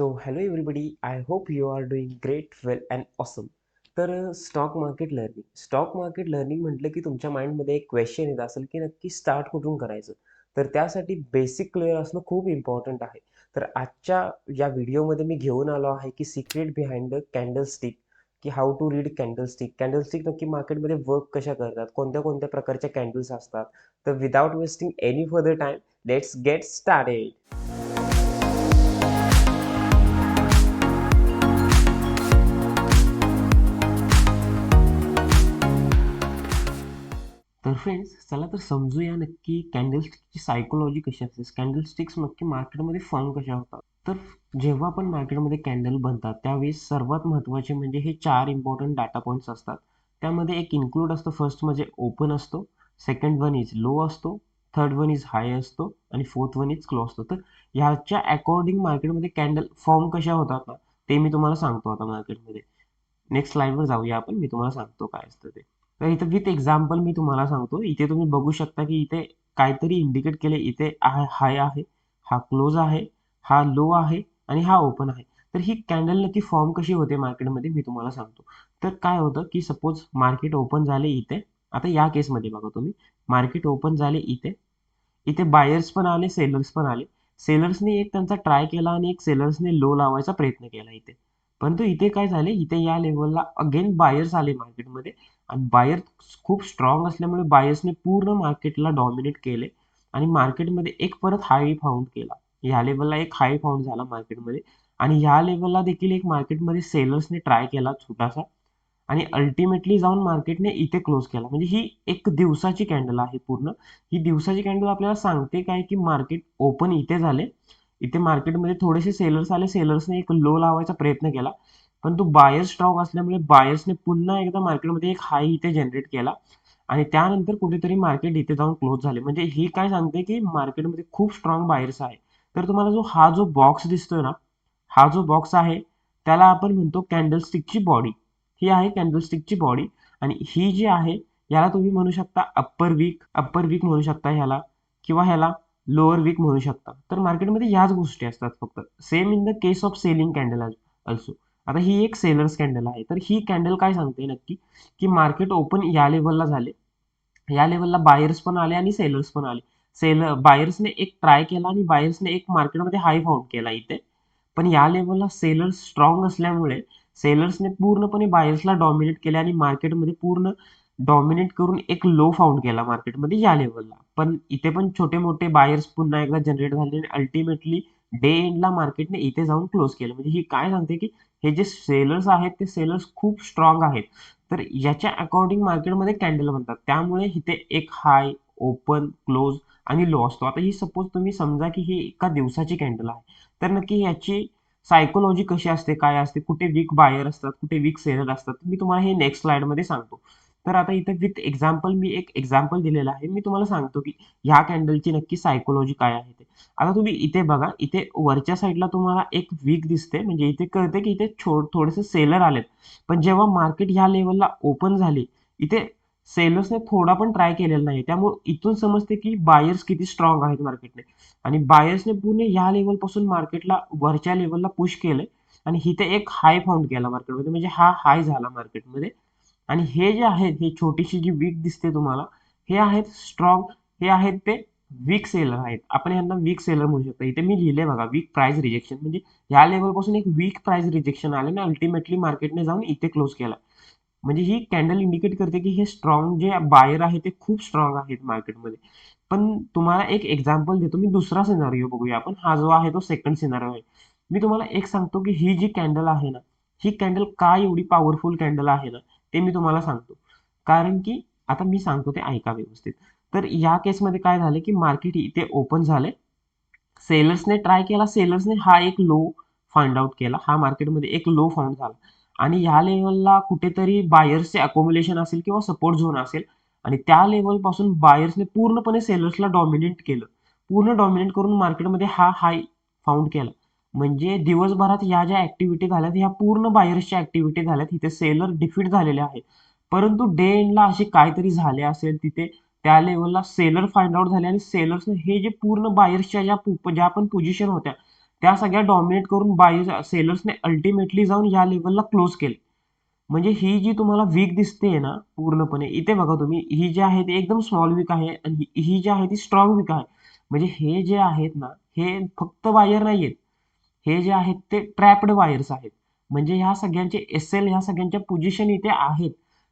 So, hello everybody. I hope you are doing great, well and awesome. तर stock market learning म्हटलं की तुमच्या माइंडमध्ये एक क्वेश्चन येत असेल की नक्की स्टार्ट कुठून करायचं. तर त्यासाठी बेसिक क्लिअर असणं खूप इम्पॉर्टंट आहे. तर आजच्या या व्हिडिओमध्ये मी घेऊन आलो आहे की सिक्रेट बिहाइंड द कॅन्डलस्टिक, की how to read candlestick. Candlestick नक्की मार्केटमध्ये वर्क कशा करतात, कोणत्या कोणत्या प्रकारच्या कॅन्डल्स असतात. तर without wasting any further time, let's get started. तर फ्रेंड्स, चला तर समजूया नक्की कॅन्डलस्टिकची सायकोलॉजी कशी असते. कॅन्डलस्टिक्स नक्की मार्केटमध्ये फॉर्म कशा होतात. तर जेव्हा पण मार्केटमध्ये कॅन्डल बनतात त्यावेळेस सर्वात महत्त्वाचे म्हणजे हे 4 इम्पॉर्टंट डाटा पॉईंट्स असतात. त्यामध्ये एक इन्क्लूड असतं. फर्स्ट म्हणजे ओपन असतो, सेकंड वन इज लो असतो, थर्ड वन इज हाय असतो आणि फोर्थ वन इज क्लोज असतो. तर ह्याच्या अकॉर्डिंग मार्केटमध्ये कॅन्डल फॉर्म कशा होतात ना, ते मी तुम्हाला सांगतो आता मार्केटमध्ये. नेक्स्ट स्लाइडवर जाऊया आपण. मी तुम्हाला सांगतो काय असतं ते. तर इथे विथ एक्झाम्पल मी तुम्हाला सांगतो. इथे तुम्ही बघू शकता की इथे काहीतरी इंडिकेट केले. इथे हाय आहे, हा क्लोज आहे, हा लो आहे आणि हा ओपन आहे. तर ही कॅन्डल नक्की फॉर्म कशी होते मार्केटमध्ये मी तुम्हाला सांगतो. तर काय होतं की सपोज मार्केट ओपन झाले इथे. आता या केसमध्ये बघा तुम्ही, मार्केट ओपन झाले इथे. इथे बायर्स पण आले, सेलर्स पण आले. सेलर्सने एक त्यांचा ट्राय केला आणि एक सेलर्सने लो लावायचा प्रयत्न केला इथे. परंतु इथे काय झाले, इथे या लेवलला अगेन बायर्स आले मार्केटमध्ये आणि बायर खूप स्ट्रॉंग असल्यामुळे बायर्सने पूर्ण मार्केटला डॉमिनेट केले आणि मार्केटमध्ये एक परत हाय फाउंड केला. ह्या लेवलला एक हाय फाउंड झाला मार्केटमध्ये आणि ह्या लेवलला देखील एक मार्केटमध्ये सेलर्सने ट्राय केला छोटासा आणि अल्टिमेटली जाऊन मार्केटने इथे क्लोज केला. म्हणजे ही एक दिवसाची कॅन्डल आहे पूर्ण. ही दिवसाची कॅन्डल आपल्याला सांगते काय की मार्केट ओपन इथे झाले. इथे मार्केटमध्ये थोडेसे सेलर्स आले. सेलर्सने एक लो लावायचा प्रयत्न केला. परंतु बायर्स स्ट्रॉंग असल्यामुळे बायर्सने पुन्हा एकदा मार्केटमध्ये एक हाय इथे जनरेट केला आणि त्यानंतर कुठेतरी मार्केट इथे जाऊन क्लोज झाले. म्हणजे ही काय सांगते की मार्केटमध्ये खूप स्ट्रॉंग बायर्स आहे. तर तुम्हाला हा जो बॉक्स दिसतोय ना, हा जो बॉक्स आहे त्याला आपण म्हणतो कॅन्डलस्टिकची बॉडी. ही आहे कॅन्डलस्टिकची बॉडी आणि ही जी आहे याला तुम्ही म्हणू शकता अप्पर वीक म्हणू शकता ह्याला किंवा ह्याला लोअर वीक म्हणू शकता. तर मार्केटमध्ये ह्याच गोष्टी असतात फक्त. Same in the case of selling candle also. आता ही एक सेलर्स कॅन्डल आहे. तर ही कॅन्डल काय सांगते नक्की की मार्केट ओपन या लेवलला झाले. या लेवलला बायर्स पण आले आणि सेलर्स पण आले. बायर्सने एक ट्राय केला आणि बायर्सने एक मार्केटमध्ये हाय फाउंड केला इथे. पण या लेवलला सेलर्स स्ट्रॉंग असल्यामुळे सेलर्सने पूर्णपणे बायर्सला डॉमिनेट केले आणि मार्केटमध्ये पूर्ण डॉमिनेट करून एक लो फाउंड केला मार्केटमध्ये या लेवलला. पण इथे पण छोटे मोठे बायर्स पुन्हा एकदा जनरेट झाले आणि अल्टिमेटली डे एंडला मार्केटने इथे जाऊन क्लोज केलं. म्हणजे ही काय सांगते की हे जे सेलर्स आहेत ते सेलर्स खूप स्ट्रॉंग आहेत. तर याच्या अकॉर्डिंग मार्केटमध्ये कॅन्डल बनतात. त्यामुळे इथे एक हाय, ओपन, क्लोज आणि लो असतो. आता ही सपोज तुम्ही समजा की ही एका दिवसाची कॅन्डल आहे. तर नक्की याची सायकोलॉजी कशी असते, काय असते, कुठे वीक बायर असतात, कुठे वीक सेलर असतात, मी तुम्हाला हे नेक्स्ट स्लाइडमध्ये सांगतो. तर आता इथे विथ एक्झाम्पल मी एक एक्झाम्पल दिलेलं आहे. मी तुम्हाला सांगतो की ह्या कॅन्डलची नक्की सायकोलॉजी काय आहे ते. आता तुम्ही इथे बघा, इथे वरच्या साईडला तुम्हाला एक वीक दिसते. म्हणजे इथे कळते की इथे थोडेसे सेलर आलेत. पण जेव्हा मार्केट ह्या लेवलला ओपन झाली, इथे सेलर्सने थोडा पण ट्राय केलेला नाही. त्यामुळे इथून समजते की बायर्स किती स्ट्रॉंग आहेत मार्केटने आणि बायर्सने पूर्ण या लेवलपासून मार्केटला वरच्या लेवलला पुश केलंय आणि इथे एक हाय फाउंड केला मार्केटमध्ये. म्हणजे हा हाय झाला मार्केटमध्ये आणि हे जे आहेत, हे छोटीशी जी वीक दिसते तुम्हाला, हे आहेत स्ट्रॉंग, हे आहेत ते वीक सेलर आहेत. आपण यांना वीक सेलर म्हणू शकतो. इथे मी लिहिले बघा, वीक प्राइस रिजेक्शन. म्हणजे या लेवलपासून एक वीक प्राइस रिजेक्शन आले आणि अल्टिमेटली मार्केटने जाऊन इथे क्लोज केला. म्हणजे ही कॅन्डल इंडिकेट करते की हे स्ट्रॉंग जे बायर आहे ते खूप स्ट्रॉंग आहेत मार्केटमध्ये. पण तुम्हाला एक एक्झाम्पल देतो मी. दुसरा सिनारिओ बघूया आपण. हा जो आहे तो सेकंड सिनारिओ आहे. मी तुम्हाला एक सांगतो की ही जी कॅन्डल आहे ना, ही कॅन्डल का एवढी पॉवरफुल कॅन्डल आहे ना, ते मी तुम्हाला सांगतो. कारण की आता मी सांगतो ते ऐका व्यवस्थित. तर या केसमध्ये काय झालं की मार्केट इथे ओपन झाले. सेलर्सने ट्राय केला. सेलर्सने हा एक लो फाइंड आउट केला. हा मार्केटमध्ये एक लो फाउंड झाला आणि या लेवलला कुठेतरी बायर्सचे अकोमुलेशन असेल किंवा सपोर्ट झोन असेल आणि त्या लेवलपासून बायर्सने पूर्णपणे सेलर्सला डॉमिनेट केलं. पूर्ण डॉमिनेट करून मार्केटमध्ये हा हाय फाउंड केला. म्हणजे दिवसभरात या ज्या ऍक्टिव्हिटी झाल्यात ह्या पूर्ण बायर्सच्या ऍक्टिव्हिटी झाल्यात. इथे सेलर डिफीट झालेले आहेत. परंतु डे एंडला असे काहीतरी झाले असेल तिथे त्या लेवलला सेलर फाइंड आउट झाले आणि सेलर्सने हे जे पूर्ण बायर्सच्या ज्या पण पोझिशन होत्या त्या सगळ्या डॉमिनेट करून सेलर्सने अल्टिमेटली जाऊन या लेवलला क्लोज केले. म्हणजे ही जी तुम्हाला वीक दिसते ना पूर्णपणे, इथे बघा तुम्ही, ही जी आहे ती एकदम स्मॉल वीक आहे आणि ही जी आहे ती स्ट्रॉंग वीक आहे. म्हणजे हे जे आहेत ना, हे फक्त वायर नाही आहेत, हे जे आहेत ते ट्रॅप्ड वायर्स आहेत. म्हणजे ह्या सगळ्यांचे एस-एल, ह्या सगळ्यांच्या पोझिशन इथे आहेत.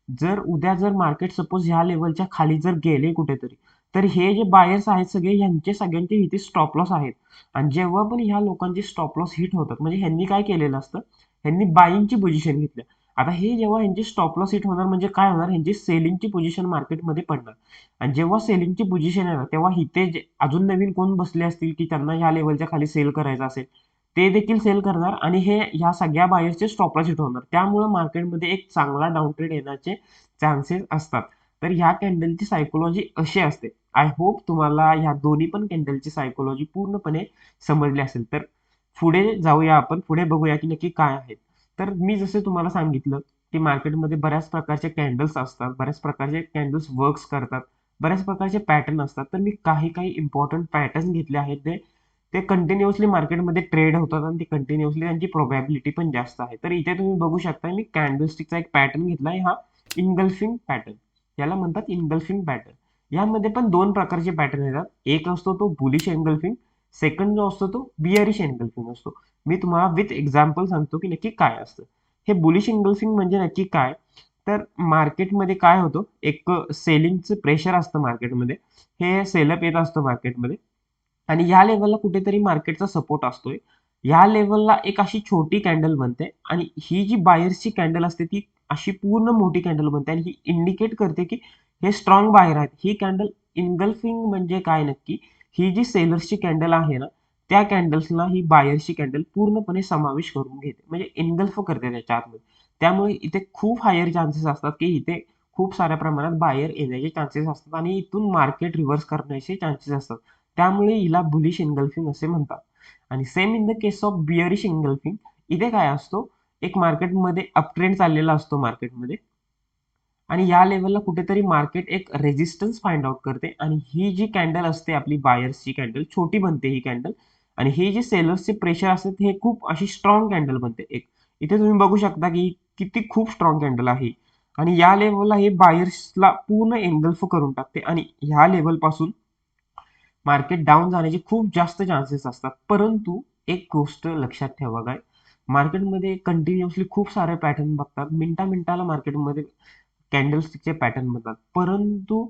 जर उद्या जर मार्केट सपोज ह्या लेवलच्या खाली जर गेले कुठेतरी, तर हे जे बायर्स आहेत सगळे, ह्यांचे सगळ्यांचे इथे स्टॉप लॉस आहेत. आणि जेव्हा पण ह्या लोकांचे स्टॉप लॉस हिट होतात, म्हणजे ह्यांनी काय केलेलं असतं, ह्यांनी बाईंगची पोझिशन घेतली. आता हे जेव्हा ह्यांची स्टॉप लॉस हिट होणार, म्हणजे काय होणार, ह्यांची सेलिंगची पोझिशन मार्केटमध्ये पडणार. आणि जेव्हा सेलिंगची पोझिशन येणार, तेव्हा इथे अजून नवीन कोण बसले असतील की त्यांना ह्या लेवलच्या खाली सेल करायचं असेल, ते देखील सेल करणार आणि हे ह्या सगळ्या बायर्सचे स्टॉप लॉस हिट होणार. त्यामुळे मार्केटमध्ये एक चांगला डाऊन ट्रेड येण्याचे चान्सेस असतात. तर ह्या कॅन्डलची सायकोलॉजी अशी असते. आय होप तुम्हाला ह्या दोन्ही पण कॅन्डलची सायकोलॉजी पूर्णपणे समजली असेल. तर पुढे जाऊया आपण, पुढे बघूया की नक्की काय आहे. तर मी जसे तुम्हाला सांगितलं की मार्केटमध्ये बऱ्याच प्रकारचे कॅन्डल्स असतात, बऱ्याच प्रकारचे कॅन्डल्स वर्क्स करतात, बऱ्याच प्रकारचे पॅटर्न असतात. तर मी काही काही इम्पॉर्टंट पॅटर्न घेतले आहेत, ते कंटिन्युअसली मार्केटमध्ये ट्रेड होतात आणि ते कंटिन्युअसली त्यांची प्रोबॅबिलिटी पण जास्त आहे. तर इथे तुम्ही बघू शकता, मी कॅन्डलस्टिकचा एक पॅटर्न घेतलाय, हा इनगल्फिंग पॅटर्न, याला म्हणतात इनगल्फिंग पॅटर्न. यामध्ये पण दोन प्रकारचे पॅटर्न येतात. एक असतो तो बुलिश एनगल्फिंग, सेकंड जो असतो तो बिअरिश एनगल्फिंग असतो. मी तुम्हाला विथ एक्झाम्पल सांगतो की नक्की काय असतं. हे बुलिश एनगल्फिंग म्हणजे नक्की काय, तर मार्केटमध्ये काय होतं, एक सेलिंगचं प्रेशर असतं मार्केटमध्ये, हे सेलअप येत असतं मार्केटमध्ये आणि या लेवलला कुठेतरी मार्केटचा सपोर्ट असतोय. या लेवलला एक अशी छोटी कॅन्डल बनते आणि ही जी बायर्सची कॅन्डल असते ती अशी पूर्ण मोठी कॅन्डल बनते आणि ही इंडिकेट करते की हे स्ट्रॉंग बायर आहेत. ही कॅन्डल इनगल्फिंग म्हणजे काय नक्की, ही जी सेलर्सची कॅन्डल आहे ना, त्या कॅन्डल्सला ही बायर्सची कॅन्डल पूर्णपणे समावेश करून घेते, म्हणजे इनगल्फ करते त्याच्या आतमध्ये. त्यामुळे इथे खूप हायर चान्सेस असतात की इथे खूप साऱ्या प्रमाणात बायर येण्याचे चान्सेस असतात आणि इथून मार्केट रिव्हर्स करण्याचे चान्सेस असतात. त्यामुळे हिला बुलिश एनगल्फिंग असे म्हणतात. आणि same in the case of bearish engulfing, इथे काय असतो, एक मार्केटमध्ये अपट्रेंड चाललेला असतो मार्केटमध्ये आणि या लेवलला कुठेतरी मार्केट एक रेजिस्टन्स फाइंड आउट करते आणि ही जी कॅन्डल असते आपली बायर्सची कॅन्डल, छोटी बनते ही कॅन्डल आणि हे जे सेलर्सचे प्रेशर असते हे खूप अशी स्ट्रॉंग कॅन्डल बनते. एक इथे तुम्ही बघू शकता की किती खूप स्ट्रॉंग कॅन्डल आहे आणि या लेवलला हे बायर्सला पूर्ण एंगल्फ करून टाकते आणि ह्या लेवल पासून मार्केट डाऊन जाण्याचे खूप जास्त चान्सेस असतात. परंतु एक गोष्ट लक्षात ठेवा काय, मार्केटमध्ये कंटिन्युअसली खूप सारे पॅटर्न बघतात, मिनिटा मिनिटाला मार्केटमध्ये कॅन्डलस्टिकचे पॅटर्न बनतात. परंतु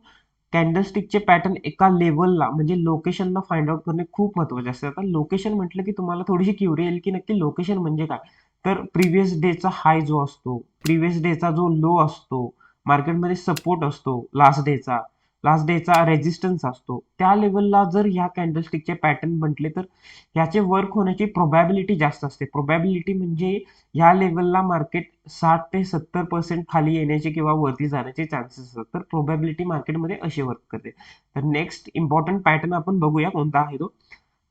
कॅन्डलस्टिकचे पॅटर्न एका लेवलला म्हणजे लोकेशनला फाइंड आउट करणे खूप महत्त्वाचे असते. आता लोकेशन म्हटलं की तुम्हाला थोडीशी क्युरी येईल की नक्की लोकेशन म्हणजे काय, तर प्रिव्हियस डेचा हाय जो असतो, प्रिव्हियस डेचा जो लो असतो, मार्केटमध्ये सपोर्ट असतो लास्ट डेचा रेजिस्टन्स असतो, त्या लेवलला जर ह्या कॅन्डलस्टिकचे पॅटर्न म्हटले तर ह्याचे वर्क होण्याची प्रोबॅबिलिटी जास्त असते. प्रोबॅबिलिटी म्हणजे ह्या लेवलला मार्केट 60% ते 70% खाली येण्याचे किंवा वरती जाण्याचे चान्सेस असतात. तर प्रोबॅबिलिटी मार्केटमध्ये अशी वर्क करते. तर नेक्स्ट इम्पॉर्टंट पॅटर्न आपण बघूया कोणता आहे तो.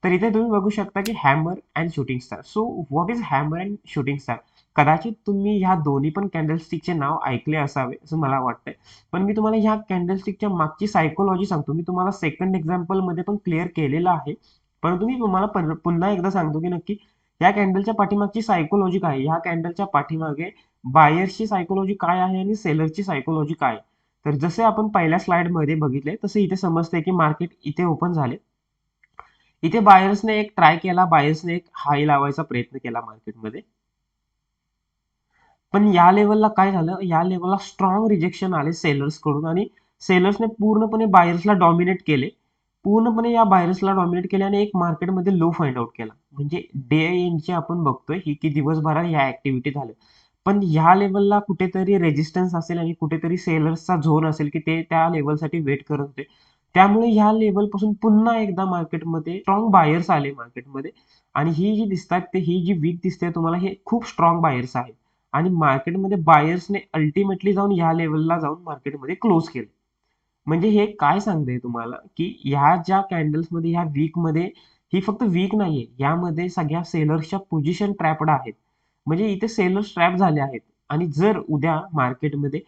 तर इथे तुम्ही बघू शकता की hammer and shooting star. So what is hammer and shooting star? कदाचित तुम्ही ह्या दोन्ही पण कॅन्डलस्टिकचे नाव ऐकले असावे असं मला वाटतंय. पण मी तुम्हाला ह्या कॅन्डलस्टिकच्या मागची सायकोलॉजी सांगतो. मी तुम्हाला सेकंड एक्झाम्पल मध्ये पण क्लिअर केलेलं आहे. परंतु मी तुम्हाला पुन्हा एकदा सांगतो की नक्की या कॅन्डलच्या पाठीमागची सायकोलॉजी काय आहे. ह्या कॅन्डलच्या पाठीमागे बायर्सची सायकोलॉजी काय आहे आणि सेलरची सायकोलॉजी काय आहे. तर जसे आपण पहिल्या स्लाइड मध्ये बघितले तसे इथे समजते की मार्केट इथे ओपन झाले. इथे बायर्सने एक ट्राय केला, बायर्सने एक हाय लावायचा प्रयत्न केला मार्केटमध्ये. पण या लेवलला काय झालं, या लेवलला स्ट्रॉंग रिजेक्शन आले सेलर्स कडून आणि सेलर्सने पूर्णपणे बायर्सला डॉमिनेट केले. पूर्णपणे या बायर्सला डॉमिनेट केले आणि एक मार्केटमध्ये लो फाइंड आउट केला. म्हणजे डे एंडचे आपण बघतोय ही की दिवसभरात ह्या ऍक्टिव्हिटी झाल्या. पण ह्या लेवलला कुठेतरी रेजिस्टन्स असेल आणि कुठेतरी सेलर्सचा झोन असेल की ते त्या लेवलसाठी वेट करत होते. त्यामुळे ह्या लेवल पासून पुन्हा एकदा मार्केटमध्ये स्ट्रॉंग बायर्स आले मार्केटमध्ये आणि ही जी दिसतात ते ही जी वीक दिसते तुम्हाला हे खूप स्ट्रॉंग बायर्स आहेत आणि मार्केटमध्ये बायर्सने अल्टिमेटली जाऊन या लेवलला जाऊन मार्केटमध्ये क्लोज केलं. म्हणजे हे काय सांगतंय तुम्हाला की ह्या ज्या कॅन्डल्समध्ये ह्या वीकमध्ये ही फक्त वीक नाहीये, यामध्ये सगळ्या सेलर्सच्या पोझिशन ट्रॅपड आहेत. म्हणजे इथे सेलर्स ट्रॅप झाले आहेत आणि जर उद्या मार्केटमध्ये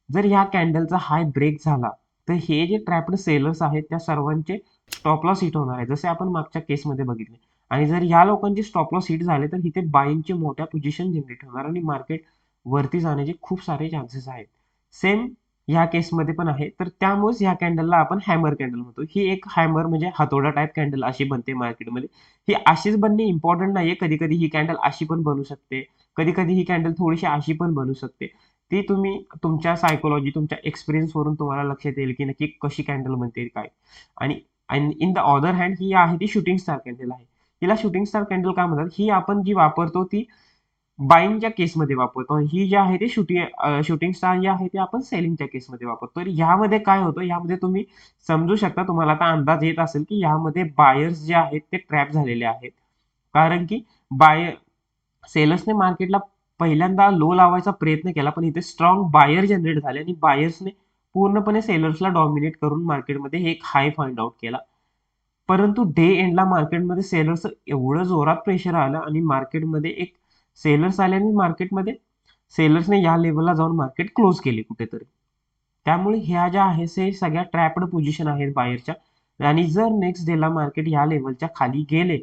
जर ह्या कॅन्डलचा हाय ब्रेक झाला तर हे जे ट्रॅप्ड सेलर्स आहेत त्या सर्वांचे स्टॉप लॉस हिट होणार आहे, जसे आपण मागच्या केसमध्ये बघितले. आणि जर या लोकांचे स्टॉप लॉस हिट झाले तर इथे बाईंगचे मोठ्या पोझिशन जनरेट होणार आणि मार्केट वरती जाण्याचे खूप सारे चान्सेस आहेत. सेम ह्या केसमध्ये पण आहे. तर त्यामुळेच ह्या कॅन्डलला आपण हॅमर कॅन्डल म्हणतो. ही एक हॅमर म्हणजे हातोडा टाईप कॅन्डल अशी बनते मार्केटमध्ये. ही अशीच बनणे इम्पॉर्टंट नाहीये. कधी-कधी ही कॅन्डल अशी पण बनू शकते. कधी-कधी ही कॅन्डल थोडीशी अशी पण बनू शकते. ती तुम्ही तुमच्या सायकोलॉजी, तुमच्या एक्सपिरियन्सवरून तुम्हाला लक्षात येईल, की नक्की कशी कॅन्डल बनते काय. आणि इन द अदर हँड ही आहे ती शूटिंग स्टार कॅन्डल आहे. हिला शूटिंग स्टार कॅन्डल का म्हणतात? ही आपण जी वापरतो ती बाईंगच्या केसमध्ये वापरतो. ही जी आहे ती शूटिंग स्टार जी आहे ती आपण सेलिंगच्या केसमध्ये वापरतो. तर ह्यामध्ये काय होतं? ह्यामध्ये तुम्ही समजू शकता, तुम्हाला आता अंदाज येत असेल, की ह्यामध्ये बायर्स जे आहेत ते ट्रॅप झालेले आहेत. कारण की बायर सेलर्सने मार्केटला पहिल्यांदा लो लावायचा प्रयत्न केला, पण इथे स्ट्रॉंग बायर जनरेट झाले आणि बायर्सने पूर्णपणे सेलर्सला डॉमिनेट करून मार्केटमध्ये हे एक हाय फाइंड आउट केला. परंतु डे एंडला मार्केटमध्ये सेलर्सचं एवढं जोरात प्रेशर आलं आणि मार्केटमध्ये एक सेलर्स आल्याने मार्केटमध्ये सेलर्सने या लेवलला जाऊन मार्केट क्लोज केली कुठेतरी. त्यामुळे ह्या ज्या आहेत ते सगळ्या ट्रॅप्ड पोझिशन आहेत बायरच्या. आणि जर नेक्स्ट डेला मार्केट या लेवलच्या खाली गेले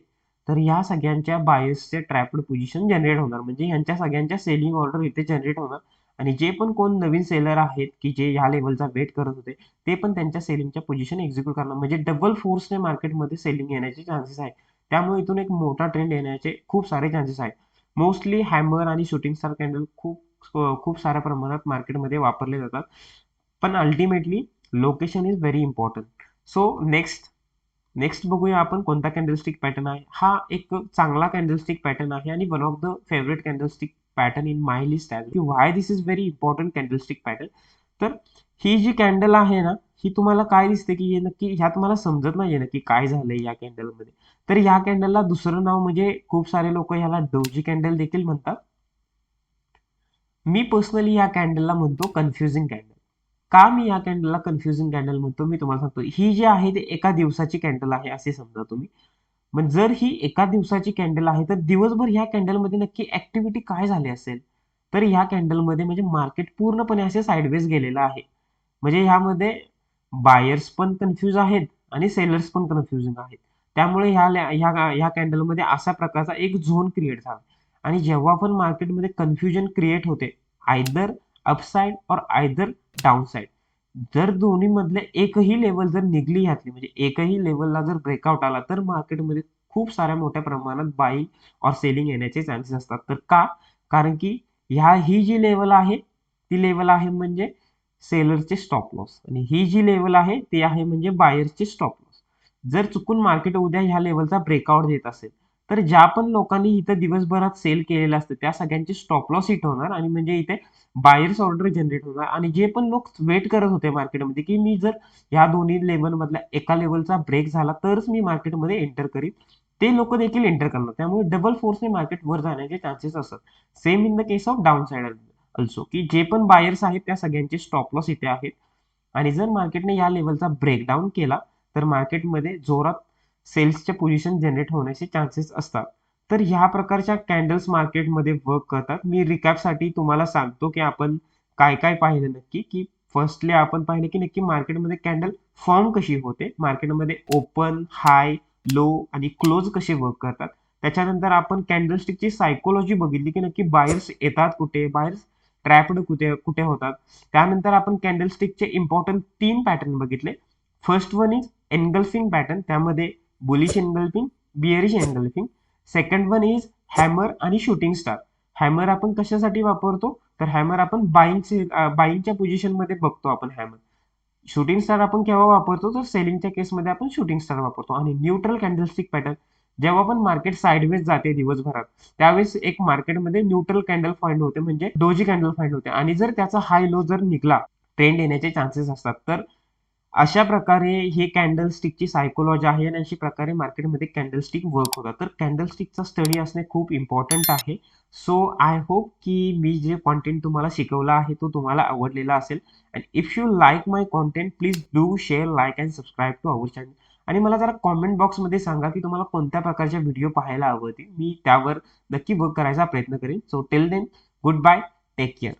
तर या सगळ्यांच्या बायर्सचे ट्रॅप्ड पोझिशन जनरेट होणार. म्हणजे यांच्या सगळ्यांच्या सेलिंग ऑर्डर इथे जनरेट होणार आणि जे पण कोण नवीन सेलर आहेत की जे या लेवलचा वेट करत होते ते पण त्यांच्या सेलिंगच्या पोझिशन एक्झिक्यूट करणार. म्हणजे डबल फोर्सने मार्केटमध्ये सेलिंग येण्याचे चान्सेस आहेत. त्यामुळे इथून एक मोठा ट्रेंड येण्याचे खूप सारे चान्सेस आहेत. मोस्टली हॅमर आणि शूटिंग स्टार कॅन्डल खूप साऱ्या प्रमाणात मार्केटमध्ये वापरले जातात. पण ultimately location is very important. So next बघूया आपण कोणता कॅन्डलस्टिक पॅटर्न आहे. हा एक चांगला कॅन्डलस्टिक पॅटर्न आहे आणि one of the favourite candlestick pattern in my list आहे की why this is very important candlestick pattern. तर ही जी कॅन्डल आहे ना, ही तुम्हाला काय दिसते की हे नक्की ह्यात मला समजत नाहीये नक्की काय झालंय या कॅन्डलमध्ये. तर या कॅन्डलला दुसरं नाव म्हणजे खूप सारे लोक ह्याला डोजी कॅन्डल देखील म्हणतात. मी पर्सनली या कॅन्डलला म्हणतो कन्फ्युजिंग कॅन्डल. का मी या कॅन्डलला कन्फ्युजिंग कॅन्डल म्हणतो मी तुम्हाला सांगतो. ही जी आहे ती एका दिवसाची कॅन्डल आहे असे समजा तुम्ही. मग जर ही एका दिवसाची कॅन्डल आहे तर दिवसभर ह्या कॅन्डलमध्ये नक्की ऍक्टिव्हिटी काय झाली असेल. तर ह्या कॅन्डलमध्ये म्हणजे मार्केट पूर्णपणे असे साईडवेज गेलेलं आहे. म्हणजे ह्यामध्ये बायर्स पण कन्फ्यूज आहेत आणि सेलर्स पण कन्फ्युजिंग आहेत. त्यामुळे ह्या कॅन्डलमध्ये अशा प्रकारचा एक झोन क्रिएट झाला. आणि जेव्हा पण मार्केटमध्ये कन्फ्युजन क्रिएट होते आयदर अपसाइड और आयदर डाऊनसाइड, जर दोन्ही मधले एकही लेवल जर निघली घातली म्हणजे एकही लेवलला जर ब्रेकआउट आला तर मार्केटमध्ये खूप साऱ्या मोठ्या प्रमाणात बाईंग और सेलिंग येण्याचे चान्सेस असतात. तर का? कारण की ही जी लेवल आहे ती लेवल आहे म्हणजे सेलरचे स्टॉप लॉस आणि ही जी लेवल आहे ती आहे म्हणजे बायरचे स्टॉप लॉस. जर चुकून मार्केट उद्या ह्या लेवलचा ब्रेकआउट देत असेल तर ज्या पण लोकांनी इथं दिवसभरात सेल केलेलं असतं त्या सगळ्यांचे स्टॉप लॉस हिट होणार आणि म्हणजे इथे बायर्स ऑर्डर जनरेट होणार आणि जे पण लोक वेट करत होते मार्केटमध्ये की मी जर या दोन्ही लेवल मधल्या एका लेवलचा ब्रेक झाला तरच मी मार्केटमध्ये एंटर करीन, ते लोक देखील एंटर करणार. त्यामुळे डबल फोर्सने मार्केट वर जाण्याचे चान्सेस असतात. Same in the case of down side also की जे पण बायर्स आहेत त्या सगळ्यांचे स्टॉप लॉस इथे आहेत. आणि जर मार्केटने या लेवलचा ब्रेकडाऊन केला तर मार्केटमध्ये जोरात सेल्सच्या पोझिशन जनरेट होण्याचे चान्सेस असतात. तर ह्या प्रकारच्या कॅन्डल्स मार्केटमध्ये वर्क करतात. मी रिकॅपसाठी तुम्हाला सांगतो की आपण काय काय पाहिलं नक्की. की फर्स्टली आपण पाहिलं की नक्की मार्केटमध्ये कॅन्डल फॉर्म कशी होते, मार्केटमध्ये ओपन, हाय, लो आणि क्लोज कसे वर्क करतात. त्याच्यानंतर आपण कॅन्डलस्टिकची सायकोलॉजी बघितली की नक्की बायर्स येतात कुठे, बायर्स ट्रॅप्ड कुठे कुठे होतात. त्यानंतर आपण कॅन्डलस्टिकचे इम्पॉर्टंट 3 पॅटर्न बघितले. First one is engulfing pattern, त्यामध्ये bullish engulfing, bearish engulfing. Second one is hammer आणि शूटिंग स्टार. हॅमर आपण कशासाठी वापरतो तर हॅमर आपण बाईंगच्या पोझिशन मध्ये बघतो आपण हॅमर. शूटिंग स्टार आपण केव्हा वापरतो तर सेलिंगच्या केसमध्ये आपण शूटिंग स्टार वापरतो. आणि न्यूट्रल कॅन्डलस्टिक पॅटर्न जेव्हा पण मार्केट साईडवेज जाते दिवसभरात त्यावेळेस एक मार्केटमध्ये न्यूट्रल कॅन्डल फाइंड होते म्हणजे डोजी कॅन्डल फाइंड होते आणि जर त्याचा हाय लो जर निघला ट्रेंड येण्याचे चान्सेस असतात. तर अशा प्रकारे हे कॅन्डलस्टिकची सायकोलॉजी आहे आणि अशा प्रकारे मार्केटमध्ये कॅन्डलस्टिक वर्क होतात. तर कॅन्डलस्टिकचा स्टडी असणे खूप इम्पॉर्टंट आहे. सो आय होप की मी जे कॉन्टेंट तुम्हाला शिकवला आहे तो तुम्हाला आवडलेला असेल. And if you like my content please do share, like and subscribe to our channel. आणि मला जरा कॉमेंट बॉक्समध्ये सांगा की तुम्हाला कोणत्या प्रकारच्या व्हिडिओ पाहायला आवडतील. मी त्यावर नक्की वर्क करायचा प्रयत्न करेन. So till then goodbye, take care.